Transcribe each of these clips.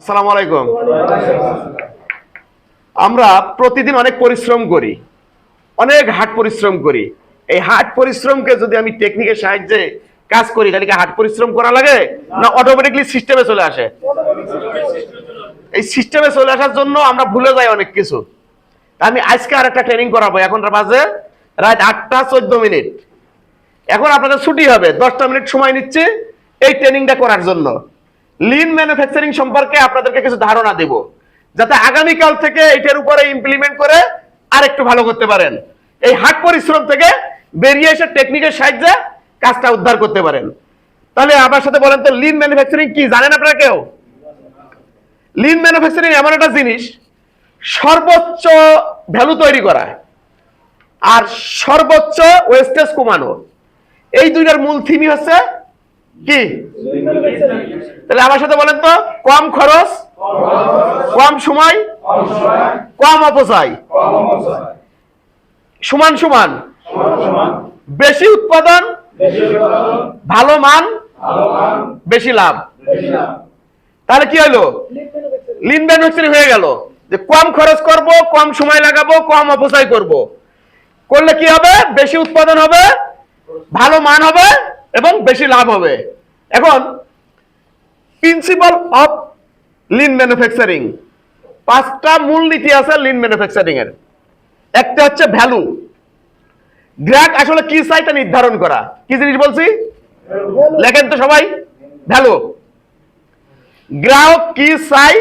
আসসালামু আলাইকুম। আমরা প্রতিদিন অনেক পরিশ্রম করি, অনেক হার্ড পরিশ্রম করি। এই হার্ড পরিশ্রমকে যদি আমি টেকনিকের সাহায্যে কাজ করি তাহলে কি হার্ড পরিশ্রম করা লাগে না অটোমেটিকলি সিস্টেমে চলে আসে? এই সিস্টেমে চলে আসার জন্য আমরা ভুলে যাই অনেক কিছু। আমি আজকে আর একটা ট্রেনিং করাবো। এখন বাজে রাত 8:14। এখন আপনাদের ছুটি হবে, 10টা মিনিট সময় নিচ্ছে এই ট্রেনিংটা করার জন্য। লিন ম্যানুফ্যাকচারিং সম্পর্কে আপনাদেরকে কিছু ধারণা দেব, যাতে আগামীকাল থেকে এটার উপরে ইমপ্লিমেন্ট করে আর একটু ভালো করতে পারেন। এই হার্ড পরিশ্রম থেকে বেরিয়ে এসে টেকনিকের সাহায্যে কাজটা উদ্ধার করতে পারেন। তাহলে আমার সাথে বলেন তো, লিন ম্যানুফ্যাকচারিং কি জানেন আপনারা কেউ? লিন ম্যানুফ্যাকচারিং এমন একটা জিনিস, সর্বোচ্চ ভ্যালু তৈরি করা আর সর্বোচ্চ ওয়েস্টেজ কমানো। এই দুইটার মূল থিমই হচ্ছে কি? তাহলে আমার সাথে বলেন তো, কম খরচ, কম সময়, কম অপচয়, সমান সমান বেশি উৎপাদন, ভালো মান, বেশি লাভ। তাহলে কি হলো? লিন ম্যানুফ্যাকচারিং হয়ে গেল যে কম খরচ করব, কম সময় লাগাবো, কম অপচয় করব। করলে কি হবে? বেশি উৎপাদন হবে, ভালো মান হবে এবং বেশি লাভ হবে। এখন প্রিন্সিপাল অফ লিন ম্যানুফ্যাকচারিং, 5টা মূল নীতি আছে লিন ম্যানুফ্যাকচারিং এর। একটা হচ্ছে ভ্যালু। গ্রাহক আসলে কি চাই তা নির্ধারণ করা। কি জিনিস বলছি? লেখেন তো সবাই, ভ্যালু। গ্রাহক কি চাই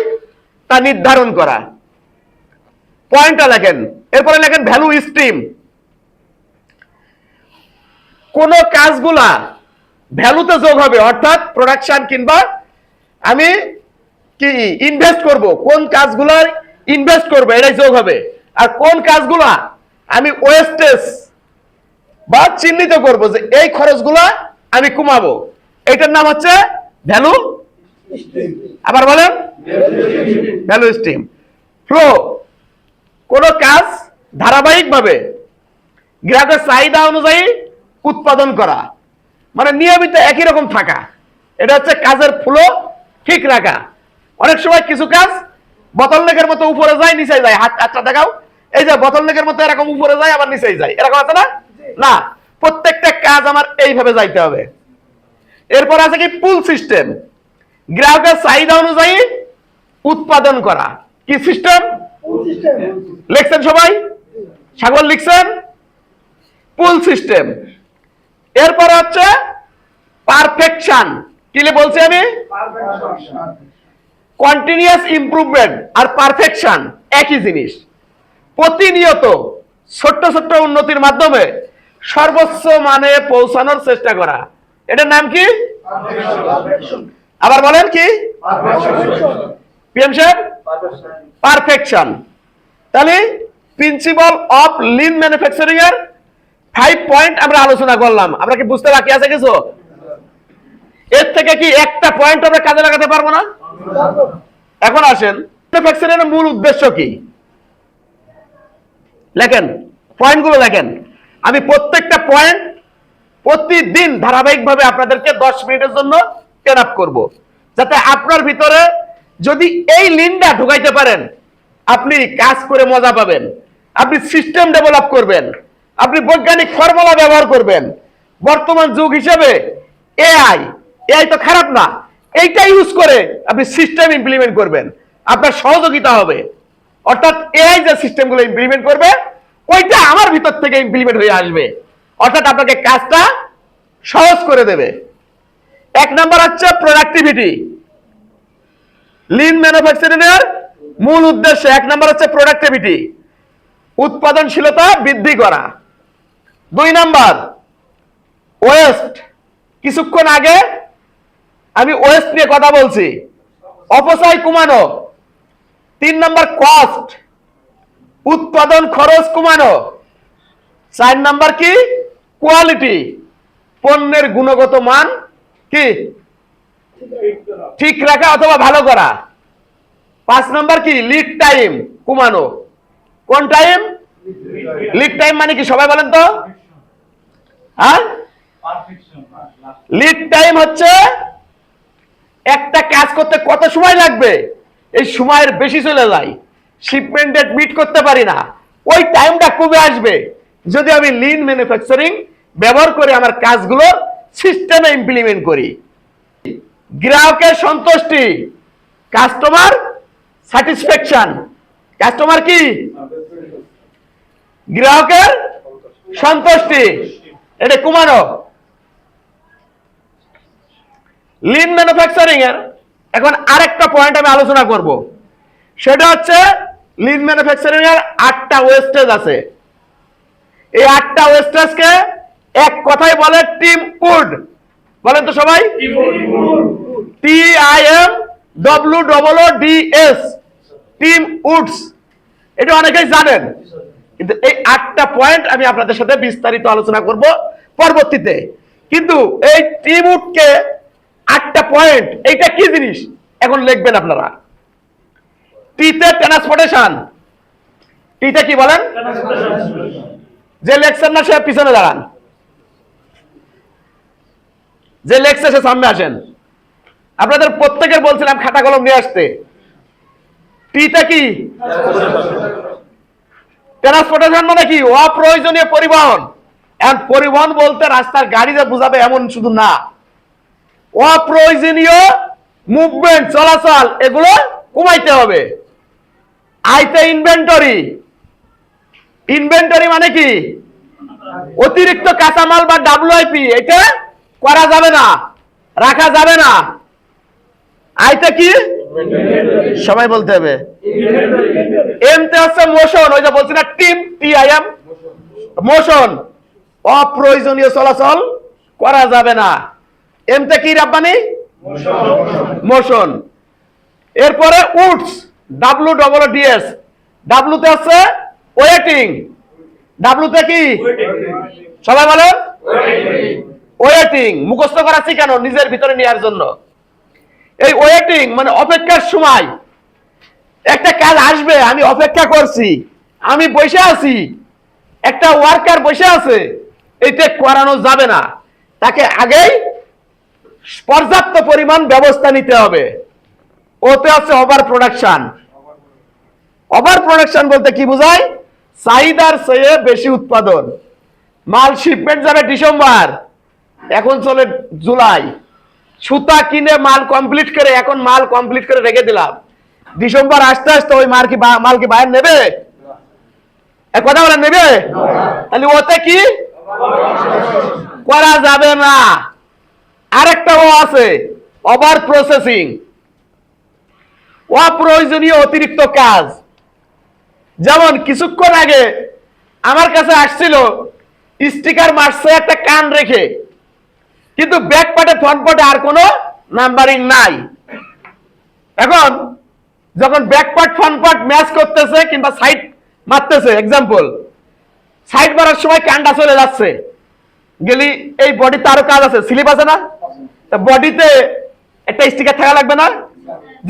তা নির্ধারণ করা, পয়েন্টটা লেখেন। এরপরে লেখেন ভ্যালু স্ট্রিম। কোন কাজগুলা ভ্যালুতে যোগ হবে, অর্থাৎ প্রোডাকশন কিংবা আমি কি ইনভেস্ট করব, কোন কাজগুলার ইনভেস্ট করব এটাই যোগ হবে। আর কোন কাজগুলা আমি ওয়েস্টেজ বা চিহ্নিত করব যে এই খরচগুলা আমি কমাবো, এটার নাম হচ্ছে ভ্যালু। আবার বলেন, ভ্যালু স্ট্রিম। ফ্লো, কোন কাজ ধারাবাহিকভাবে গ্রাহকের চাহিদা অনুযায়ী উৎপাদন করা, মানে নিয়মিত একই রকম থাকা। এটা হচ্ছে কাজের ফ্লো ঠিক রাখা। অনেক সময় কিছু কাজ বোতলনেকের মতো উপরে যায় নিচে যায়। হাতটা দেখাও। এই যে বোতলনেকের মতো এরকম উপরে যায় আবার নিচে যায়, এরকম আছে না? না, প্রত্যেকটা কাজ আমার এইভাবে যাইতে হবে। এরপর আছে কি পুল সিস্টেম, গ্রাহকের চাহিদা অনুযায়ী উৎপাদন করা। কি সিস্টেম? লিখছেন সবাই? সাগর লিখছেন? পুল সিস্টেম। এরপর হচ্ছে পারফেকশন। কি বলছি আমি? কন্টিনিউয়াস ইমপ্রুভমেন্ট আর পারফেকশন একই জিনিস। প্রতিনিয়ত ছোট্ট ছোট্ট উন্নতির মাধ্যমে সর্বোচ্চ মানে পৌঁছানোর চেষ্টা করা। এটার নাম কি? আবার বলেন কি? পিএম সাহেব, পারফেকশন। তাহলে প্রিন্সিপাল অফ লিন ম্যানুফ্যাকচারিং এর 5 পয়েন্ট আমরা আলোচনা করলাম। আমরা কি বুঝতে বাকি আছে কিছু? এর থেকে কি একটা পয়েন্ট আমরা কাজে লাগাতে পারবো না? এখন আসেন, ম্যানুফ্যাকচারিং এর মূল উদ্দেশ্য কি? লেখেন, পয়েন্টগুলো লেখেন। আমি প্রত্যেকটা পয়েন্ট প্রতিদিন ধারাবাহিকভাবে আপনাদেরকে 10 মিনিটের জন্য ট্রেন আপ করব, যাতে আপনার ভিতরে যদি এই লিনটা ঢুকাইতে পারেন, আপনি কাজ করে মজা পাবেন, আপনি সিস্টেম ডেভেলপ করবেন, আপনি বৈজ্ঞানিক ফর্মুলা ব্যবহার করবেন। বর্তমান যুগ হিসেবে এআই তো খারাপ না, এইটা ইউজ করে আপনি সিস্টেম ইমপ্লিমেন্ট করবেন, আপনার সহযোগিতা হবে। অর্থাৎ এআই যে সিস্টেমগুলো ইমপ্লিমেন্ট করবে ওইটা আমার ভিতর থেকে ইমপ্লিমেন্ট হয়ে আসবে, অর্থাৎ আপনাকে কাজটা সহজ করে দেবে। 1 নাম্বার হচ্ছে প্রোডাক্টিভিটি। লিন ম্যানুফ্যাকচারিং এর মূল উদ্দেশ্য 1 নাম্বার হচ্ছে প্রোডাক্টিভিটি, উৎপাদনশীলতা বৃদ্ধি করা। 2 নাম্বার ওয়েস্ট, কিছুক্ষণ আগে আমি ওয়েস্ট নিয়ে কথা বলছি, অপচয় কমানো। 3 নাম্বার কস্ট, উৎপাদন খরচ কমানো। 4 নাম্বার কি? কোয়ালিটি, পণ্যের গুণগত মান কি ঠিক রাখা অথবা ভালো করা। 5 নাম্বার কি? লিড টাইম কমানো। কোন টাইম? লিড টাইম মানে কি সবাই বলেন তো? হ্যাঁ, লিড টাইম হচ্ছে একটা কাজ করতে কত সময় লাগবে এই সময়ের বেশি চলে যায়, শিপমেন্ট ডেট মিট করতে পারি না, ওই টাইমটা কবে আসবে যদি আমি লিন ম্যানুফ্যাকচারিং ব্যবহার করে আমার কাজগুলো সিস্টেমে ইমপ্লিমেন্ট করি। গ্রাহকের সন্তুষ্টি, কাস্টমার স্যাটিসফ্যাকশন। কাস্টমার কি? গ্রাহকের সন্তুষ্টি। এটা কমানো লিন ম্যানুফ্যাকচারিং এর। এখন আরেকটা পয়েন্ট আমি আলোচনা করব, সেটা হচ্ছে লিন ম্যানুফ্যাকচারিং এর 8টা ওয়েস্টেজ আছে। এই 8টা ওয়েস্টেজকে এক কথায় বলে টিম উড। বলেন তো সবাই, TIMWOODS, টিম উডস। এটা অনেকেই জানেন, কিন্তু এই 8টা পয়েন্ট আমি আপনাদের সাথে বিস্তারিত আলোচনা করব পরবর্তীতে। কিন্তু এই টিম উডকে 8টা পয়েন্ট, এইটা কি জিনিস এখন লিখবেন আপনারা। টিতে ট্রান্সপোর্টেশন। টিতে কি বলেন? যে লেকচার না সে পিছনে দাঁড়ান, যে লেকচার সে সামনে আসেন। আপনাদের প্রত্যেকের বলছিলাম খাতা কলম নিয়ে আসতে। টিতে কি? ট্রান্সপোর্টেশন মানে কি? অপ্রয়োজনীয় পরিবহন। এখন পরিবহন বলতে রাস্তার গাড়িতে বোঝাবে এমন শুধু না, অপ্রয়োজনীয় মুভমেন্ট, চলাচল, এগুলো কমাইতে হবে। আইতে ইনভেন্টরি। ইনভেন্টরি মানে কি? অতিরিক্ত কাঁচামাল বা WIP এটা করা যাবে না, রাখা যাবে না। আইতে কি? সবাই বলতে হবে। এমতে হচ্ছে মোশন। ওই যে বলছি না টিম, TIM, মোশন। অপ্রয়োজনীয় চলাচল করা যাবে না। এমতে কি রাব্বানি? মোশন। এরপরে উডস, WOODS। ডাব্লুতে আছে ওয়েটিং। ডাব্লুতে কি? সবাই বলেন ওয়েটিং। মুখস্থ করাচ্ছি কেন? নিজের ভিতরে নেওয়ার জন্য। এই ওয়েটিং মানে অপেক্ষার সময়। একটা কাজ আসবে, আমি অপেক্ষা করছি, আমি বসে আছি, একটা ওয়ার্কার বসে আছে, এটা করানো যাবে না। তাকে আগেই পর্যাপ্ত পরিমাণ ব্যবস্থা নিতে হবে। ওতে আছে ওভার প্রোডাকশন। ওভার প্রোডাকশন বলতে কি বোঝায়? চাহিদার চেয়ে বেশি উৎপাদন। মাল শিপমেন্ট যাবে ডিসেম্বর, এখন চলে জুলাই। সুতা কিনে মাল কমপ্লিট করে, এখন মাল কমপ্লিট করে রেখে দিলাম, ডিসেম্বর আসতে আসতে ওই মাল কি বাইরে নেবে? কথা বলে নেবে? তাহলে ওতে কি করা যাবে না। আরেকটাও আছে ওভার প্রসেসিং, অপ্রয়োজনীয় অতিরিক্ত কাজ। যেমন কিছুক্ষণ আগে আমার কাছে আসছিল, স্টিকার মারছে একটা কান রেখে, কিন্তু ব্যাক পার্টে ফ্রন্ট পার্টে আর কোনো নাম্বারিং নাই। এখন যখন back part front part match করতেছে কিংবা সাইড মারতেছে, এক্সাম্পল সাইড মারার সময় কানটা চলে যাচ্ছে, গেলি এই বডিতে আরো কাজ আছে, স্লিপ আছে না, বডিতে একটা স্টিকার থাকা লাগবে না?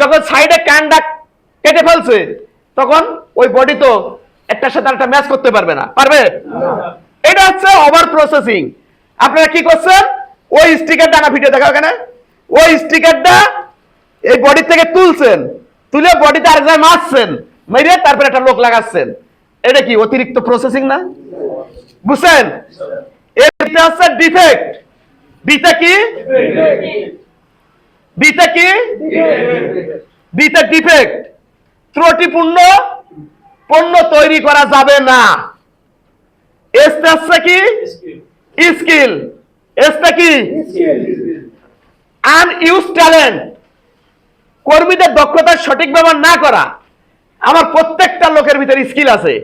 যখন সাইডে কানটা কেটে ফেলছে, তখন ওই বডি তো একটার সাথে একটা ম্যাচ করতে পারবে না, পারবে? এটা হচ্ছে ওভার প্রসেসিং। আপনারা কি করছেন? ওই স্টিকারটা না ভিডিও দেখা ওখানে, ওই স্টিকারটা এই বডি থেকে তুলছেন, তুলে বডিতে আরেক জায়গায় মারছেন, মেরে তারপরে একটা লোক লাগাচ্ছেন। এটা কি অতিরিক্ত প্রসেসিং না? বুঝছেন? এটা হচ্ছে ডিফেক্ট। ডিতে কি? ডিতে কি? ডিতে ডিফেক্ট, ত্রুটিপূর্ণ পণ্য তৈরি করা যাবে না। এসতে হচ্ছে কি? স্কিল। এসতে কি? আনইউজ ট্যালেন্ট, কর্মীদের দক্ষতার সঠিক ব্যবহার না করা। আমার প্রত্যেকটা লোকের ভিতরে স্কিল আছে,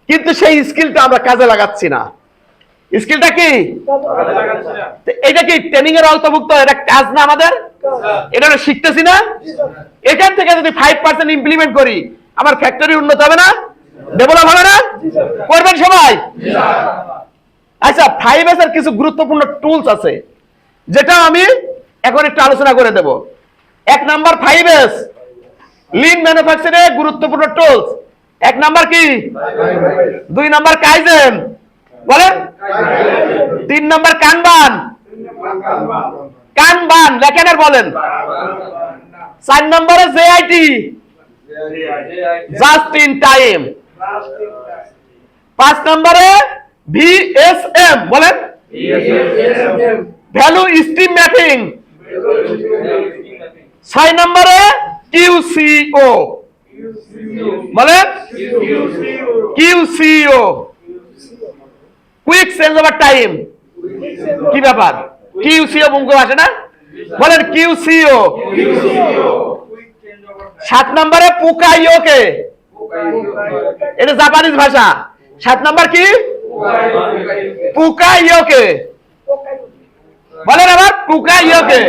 কিন্তু সেই স্কিলটা আমরা কাজে লাগাচ্ছি না। স্কিলটা কি? এটা কি ট্রেনিং এর অন্তর্ভুক্ত? এটা কাজ না আমাদের? এটা আমরা শিখতেছি না? এখান থেকে যদি 5% ইমপ্লিমেন্ট করি, আমার ফ্যাক্টরি উন্নত হবে না? ডেভেলপ হবে না? করবেন সবাই? আচ্ছা, 5S এর কিছু গুরুত্বপূর্ণ টুলস আছে, যেটা আমি এখন একটু আলোচনা করে দেব। 1 নাম্বার 5S, লিন ম্যানুফ্যাকচারিং এর গুরুত্বপূর্ণ টুলস। 1 নাম্বার কি? 2 নাম্বার কাইজেন, বলেন। 3 নাম্বার কানবান। কানবান লেখেন আর বলেন। 4 নম্বরে JIT, জাস্ট ইন টাইম। 5 নম্বরে ভিএসএম, বলেন ভ্যালু স্ট্রিম ম্যাপিং। 6 নম্বরে কিউসিও, বলেন কিউসিও, কুইক চেঞ্জ ওভার টাইম। কি ব্যাপার, কিউসিও মুখ আসে না, বলেন কিউসিও। 7 নম্বরে পুকাইওকে, এটা জাপানিজ ভাষা। 7 নম্বর কি, পুকাইওকে, বলেন আবার পুকাইওকে।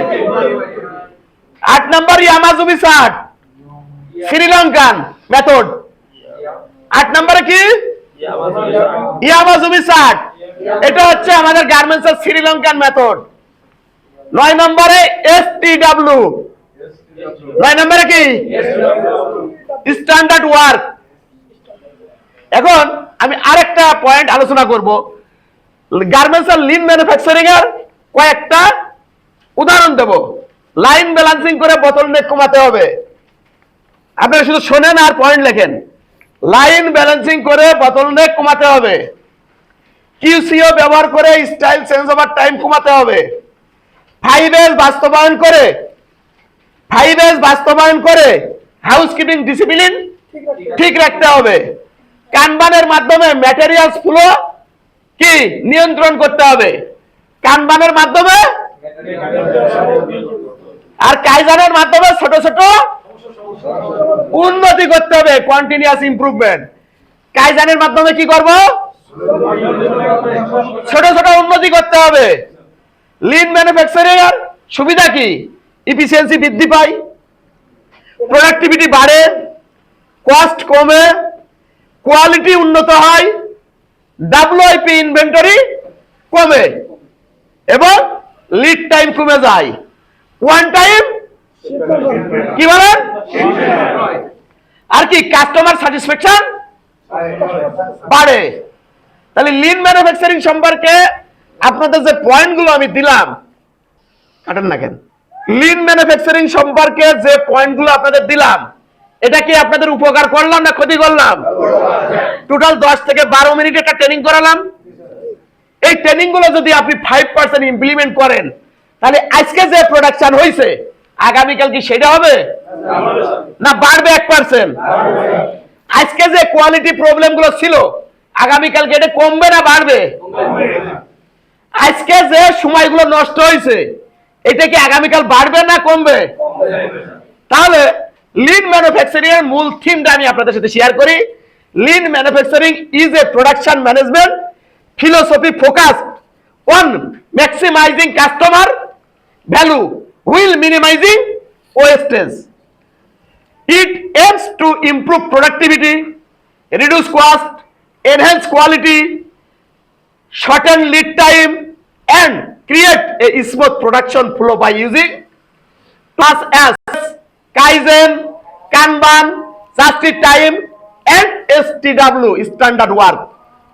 8 নম্বর ইয়ামাজুমি সাট, শ্রীলঙ্কান মেথড। 8 নম্বরে কি, ইয়ামাজুমি সাট, এটা হচ্ছে আমাদের গার্মেন্টসের শ্রীলঙ্কান মেথড। 9 নম্বরে এসটিডব্লিউ, 9 নম্বরে কি, স্ট্যান্ডার্ড ওয়ার্ক। এখন আমি আরেকটা পয়েন্ট আলোচনা করব, গার্মেন্টসের লিন ম্যানুফ্যাকচারিং এর কয়েকটা উদাহরণ দেব। লাইন ব্যালেন্সিং করে বটলনেক কমাতে হবে। আপনারা শুধু শোনেন আর পয়েন্ট লেখেন। লাইন ব্যালেন্সিং করে বটলনেক কমাতে হবে। কিউসিও ব্যবহার করে স্টাইল চেঞ্জ ওভার টাইম কমাতে হবে। 5S বাস্তবায়ন করে হাউসকিপিং ডিসিপ্লিন ঠিক রাখতে হবে। কানবানের মাধ্যমে ম্যাটেরিয়ালস ফ্লো কি নিয়ন্ত্রণ করতে হবে। কানবানের মাধ্যমে আর কাইজানের মাধ্যমে ছোট ছোট উন্নতি করতে হবে, কন্টিনিউয়াস ইমপ্রুভমেন্ট। কাইজানের মাধ্যমে কি করব, ছোট ছোট উন্নতি করতে হবে। লিন ম্যানুফ্যাকচারিং এর সুবিধা কি, এফিসিয়েন্সি বৃদ্ধি পায়, প্রোডাক্টিভিটি বাড়ে, কস্ট কমে, কোয়ালিটি উন্নত হয়, ডাব্লিউআইপি ইনভেন্টরি কমে এবং লিড টাইম কমে যায়। ওয়ান টাইম কি বলেন, আর কি কাস্টমার স্যাটিসফ্যাকশন বাড়ে। তাহলে লিন ম্যানুফ্যাকচারিং সম্পর্কে আপনাদের যে পয়েন্টগুলো আমি দিলাম, কাটেন না কেন, লিন ম্যানুফ্যাকচারিং সম্পর্কে যে পয়েন্টগুলো আপনাদের দিলাম, এটা কি আপনাদের উপকার করলাম না ক্ষতি করলাম? টোটাল 10 থেকে 12 মিনিট একটা ট্রেনিং করালাম। এই ট্রেনিং গুলো যদি আপনি 5% ইমপ্লিমেন্ট করেন, তাহলে আজকে যে প্রোডাকশন হয়েছে আগামীকাল কি সেটা হবে না বাড়বে 1%? আজকে যে কোয়ালিটি প্রবলেম গুলো ছিল আগামীকালকে এটা কমবে না বাড়বে? আজকে যে সময়গুলো নষ্ট হয়েছে এটা কি আগামীকাল বাড়বে না কমবে? তাহলে লিন ম্যানুফ্যাকচারিং এর মূল থিমটা আমি আপনাদের সাথে শেয়ার করি। Lean manufacturing is a production management philosophy focused on maximizing customer value while minimizing wastage. It aims to improve productivity, reduce cost, enhance quality, shorten lead time, and create a smooth production flow by using plus as Kaizen, Kanban, just in time, and STW standard work.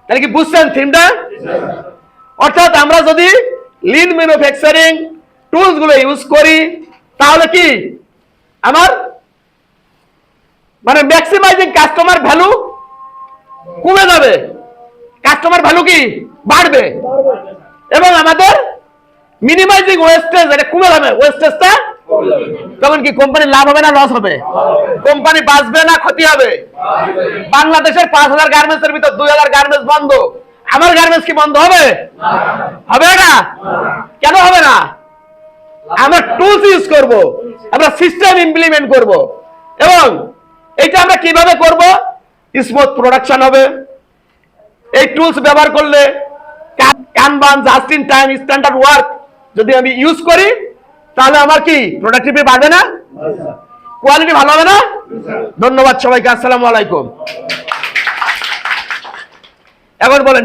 তাহলে কি বুঝছেন থিমটা? অর্থাৎ আমরা যদি Lin manufacturing tools গুলো use করি তাহলে কি আমার মানে ম্যাক্সিমাইজিং কাস্টমার ভ্যালু কমে যাবে, কাস্টমার ভ্যালু কি বাড়বে, এবং আমাদের মিনিমাইজিং ওয়েস্টেজ এটা কমে যাবে। ওয়েস্টেজটা তখন কি কোম্পানির লাভ হবে না লস হবে? কোম্পানি বাঁচবে না ক্ষতি হবে? বাংলাদেশের 5000 গার্মেন্টস এর ভিতর 2000 গার্মেন্টস বন্ধ, আমার গার্মেন্টস কি বন্ধ হবে? হবে না। কেন হবে না? আমরা টুলস ইউজ করব, আমরা সিস্টেম ইমপ্লিমেন্ট করব, এবং এটা আমরা কিভাবে করব? স্মুথ প্রোডাকশন হবে। এই টুলস ব্যবহার করলে কানবান, just in time, standard work যদি আমি ইউজ করি তাহলে আমার কি প্রোডাক্টিভিটি বাড়বে না? কোয়ালিটি ভালো হবে না? ধন্যবাদ সবাইকে, আসসালামু আলাইকুম। এখন বলেন